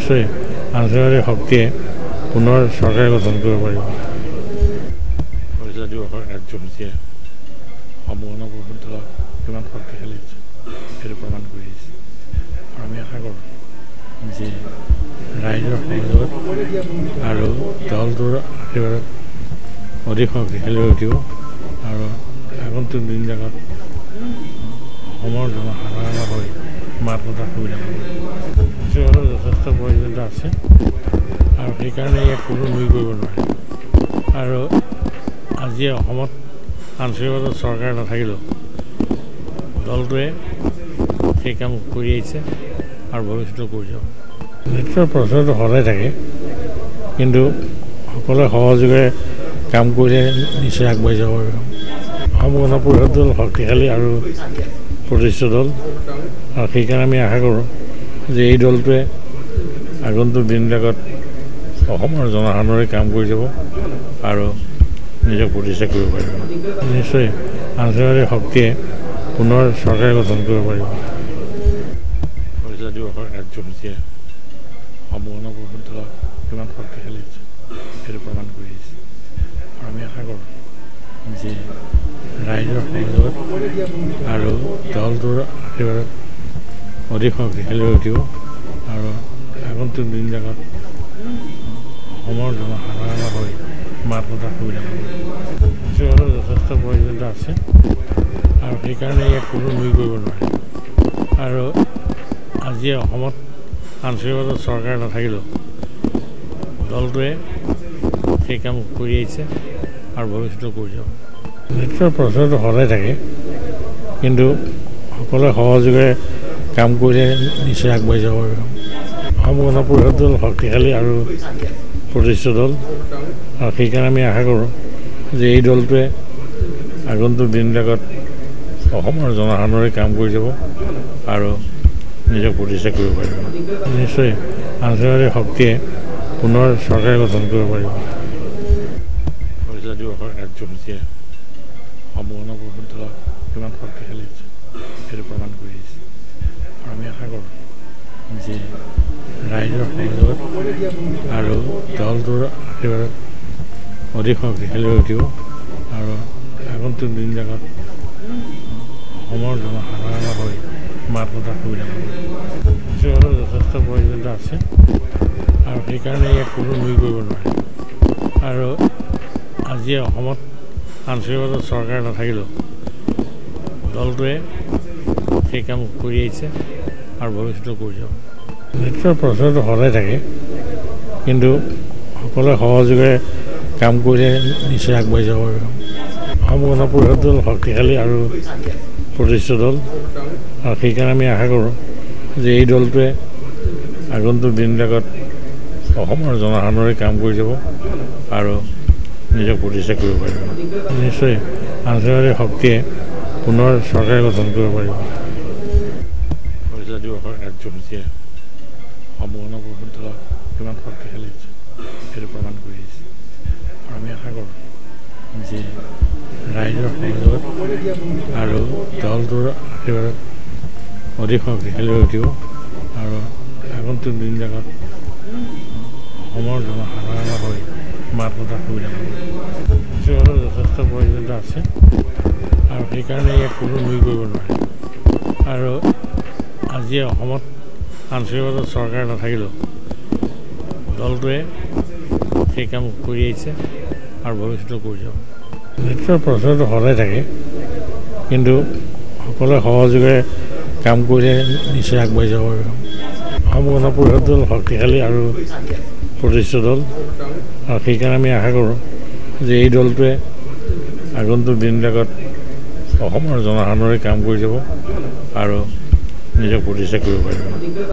নিশ্চয় আন্তঃৰাষ্ট্ৰীয় শক্তিয়ে পুনৰ চৰকাৰ গঠন কৰিব পাৰিব। পইচা দিৱসৰ কাৰ্যসূচীয়ে সম্পূৰ্ণ পৰিষদ দলক কিমান শক্তিশালী হৈছে সেইটো প্ৰমাণ কৰি আহিছে। আৰু আমি আশা কৰোঁ যে ৰাইজৰ সহযোগত আৰু দলটোৰ আশীৰ্বাদত অধিক শক্তিশালী হৈ উঠিব আৰু আগন্তুক দিনবিলাকত অসমৰ জনসাধাৰণৰ হৈ মাত মতাৰ সুবিধা পাব। যথেষ্ট প্ৰয়োজনীয়তা আছে আৰু সেইকাৰণে ইয়াক কোনো নুই কৰিব নোৱাৰে। আৰু আজি অসমত আঞ্চলিকতাত চৰকাৰ নাথাকিলেও দলটোৱে সেই কাম কৰি আহিছে আৰু ভৱিষ্যতেও কৰি যাব। নেতৃত্বৰ প্ৰচাৰটো সদায় থাকে, কিন্তু সকলোৱে সহযোগে কাম কৰিলে নিশ্চয় আগবাঢ়ি যাব পাৰিব। অসম গণ পৰিষদ দল শক্তিশালী আৰু প্ৰতিষ্ঠিত দল, আৰু সেইকাৰণে আমি আশা কৰোঁ যে এই দলটোৱে আগন্তুক দিনবিলাকত অসমৰ জনসাধাৰণে কাম কৰি যাব আৰু নিজক প্ৰতিষ্ঠা কৰিব পাৰিব। নিশ্চয় আন্তঃৰাষ্ট্ৰীয় শক্তিয়ে পুনৰ চৰকাৰ গঠন কৰিব পাৰিব। পইচা দিৱসৰ কাৰ্যসূচীয়ে সম্পূৰ্ণ পৰিষদ দলক কিমান শক্তিশালী হৈছে সেইটো প্ৰমাণ কৰি আহিছে। আৰু আমি আশা কৰোঁ যে ৰাইজৰ সহযোগত আৰু দলটোৰ আশীৰ্বাদত অধিক শক্তিশালী হৈ উঠিব আৰু আগন্তুক দিনবিলাকত অসমৰ জনসাধাৰণৰ হৈ মাত মতাৰ সুবিধা পাব। যথেষ্ট প্ৰয়োজনীয়তা আছে আৰু সেইকাৰণে ইয়াক কোনো নুই কৰিব নোৱাৰে। আৰু আজি অসমত আঞ্চলিকতাত চৰকাৰ নাথাকিলেও দলটোৱে সেই কাম কৰি আহিছে আৰু ভৱিষ্যতেও কৰি যাব। নেতৃত্বৰ প্ৰচাৰটো সদায় থাকে, কিন্তু সকলোৱে সহযোগে কাম কৰিলে নিশ্চয় আগবাঢ়ি যাব পাৰিব। অসম গণ পৰিষদ দল শক্তিশালী আৰু প্ৰতিষ্ঠিত দল, আৰু সেইকাৰণে আমি আশা কৰোঁ যে এই দলটোৱে আগন্তুক দিনবিলাকত অসমৰ জনসাধাৰণে কাম কৰি যাব আৰু নিজক প্ৰতিষ্ঠা কৰিব পাৰিব। নিশ্চয় আন্তঃৰাষ্ট্ৰীয় শক্তিয়ে পুনৰ চৰকাৰ গঠন কৰিব পাৰিব। পইচা দিৱসৰ কাৰ্যসূচীয়ে সম্পূৰ্ণ পৰিষদ দলক কিমান শক্তিশালী হৈছে সেইটো প্ৰমাণ কৰি আহিছে। আৰু আমি আশা কৰোঁ যে ৰাইজৰ সহযোগত আৰু দলটোৰ আশীৰ্বাদত অধিক শক্তিশালী হৈ উঠিব আৰু আগন্তুক দিনবিলাকত অসমৰ জনসাধাৰণৰ হৈ মাত মতাৰ সুবিধা পাব। যথেষ্ট প্ৰয়োজনীয়তা আছে আৰু সেইকাৰণে ইয়াক কোনো নুই কৰিব নোৱাৰে। আৰু আজি অসমত আঞ্চলিকতাত চৰকাৰ নাথাকিলেও দলটোৱে সেই কাম কৰি আহিছে আৰু ভৱিষ্যতেও কৰি যাব। নেতৃত্বৰ প্ৰচাৰটো সদায় থাকে, কিন্তু সকলোৱে সহযোগে কাম কৰিলে নিশ্চয় আগবাঢ়ি যাব পাৰিব। অসম গণ পৰিষদ দল শক্তিশালী আৰু প্ৰতিষ্ঠিত দল, আৰু সেইকাৰণে আমি আশা কৰোঁ যে এই দলটোৱে আগন্তুক দিনবিলাকত অসমৰ জনসাধাৰণে কাম কৰি যাব আৰু নিজক প্ৰতিষ্ঠা কৰিব পাৰিব। নিশ্চয় আন্তঃৰাষ্ট্ৰীয় শক্তিয়ে পুনৰ চৰকাৰ গঠন কৰিব পাৰিব। পইচা দিৱসৰ কাৰ্যসূচীয়ে সম্পূৰ্ণ পৰিষদ দলক কিমান শক্তিশালী হৈছে সেইটো প্ৰমাণ কৰি আহিছে। আৰু আমি আশা কৰোঁ যে ৰাইজৰ সহযোগত আৰু দলটোৰ আশীৰ্বাদত অধিক শক্তিশালী হৈ উঠিব আৰু আগন্তুক দিনবিলাকত অসমৰ জনসাধাৰণৰ হৈ মাত মতাৰ সুবিধা পাব। যথেষ্ট প্ৰয়োজনীয়তা আছে আৰু সেইকাৰণে ইয়াক কোনো নুই কৰিব নোৱাৰে। আৰু আজি অসমত আঞ্চলিকতাত চৰকাৰ নাথাকিলেও দলটোৱে সেই কাম কৰি আহিছে আৰু ভৱিষ্যতেও কৰি যাব। নেতৃত্বৰ প্ৰচাৰটো সদায় থাকে, কিন্তু সকলোৱে সহযোগে কাম কৰিলে নিশ্চয় আগবাঢ়ি যাব পাৰিব। অসম গণ পৰিষদ দল শক্তিশালী আৰু প্ৰতিষ্ঠিত দল, আৰু সেইকাৰণে আমি আশা কৰোঁ যে এই দলটোৱে আগন্তুক দিনবিলাকত অসমৰ জনসাধাৰণে কাম কৰি যাব আৰু নিজক প্ৰতিষ্ঠা কৰিব পাৰিব।